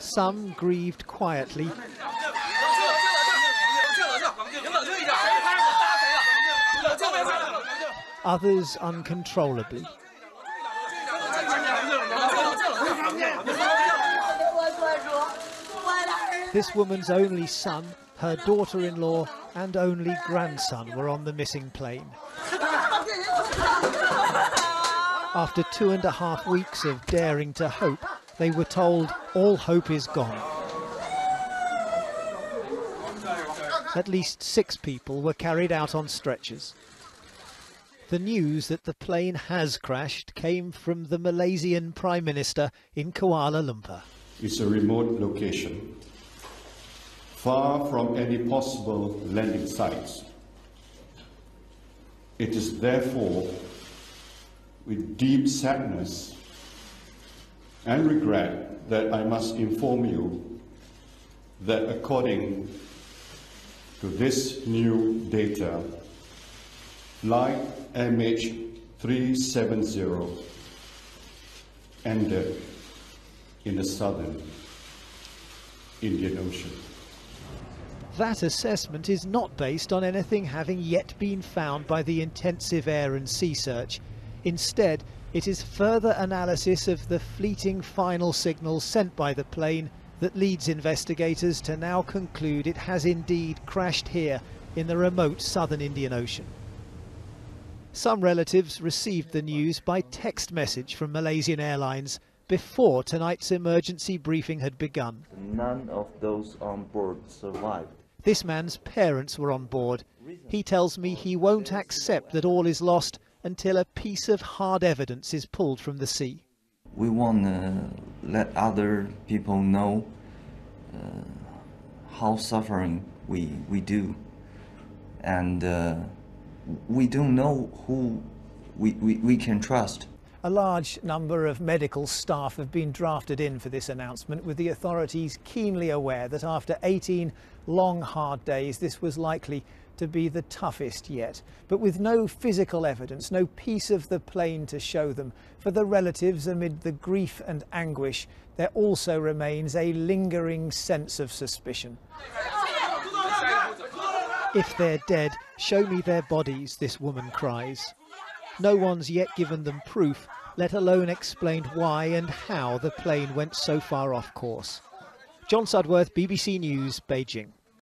Some grieved quietly. Others uncontrollably. This woman's only son, her daughter-in-law and only grandson were on the missing plane. After 2.5 weeks of daring to hope, they were told all hope is gone. At least 6 people were carried out on stretchers. The news that the plane has crashed came from the Malaysian Prime Minister in Kuala Lumpur. It's a remote location, far from any possible landing sites. It is therefore with deep sadness and regret that I must inform you that according to this new data, flight MH370 ended in the southern Indian Ocean. That assessment is not based on anything having yet been found by the intensive air and sea search. Instead, it is further analysis of the fleeting final signals sent by the plane that leads investigators to now conclude it has indeed crashed here in the remote southern Indian Ocean. Some relatives received the news by text message from Malaysian Airlines before tonight's emergency briefing had begun. None of those on board survived. This man's parents were on board. He tells me he won't accept that all is lost until a piece of hard evidence is pulled from the sea. We want to let other people know how suffering we do, and we don't know who we can trust. A large number of medical staff have been drafted in for this announcement, with the authorities keenly aware that after 18 long, hard days, this was likely to be the toughest yet. But with no physical evidence, no piece of the plane to show them, for the relatives amid the grief and anguish, there also remains a lingering sense of suspicion. If they're dead, show me their bodies, this woman cries. No one's yet given them proof, let alone explained why and how the plane went so far off course. John Sudworth, BBC News, Beijing.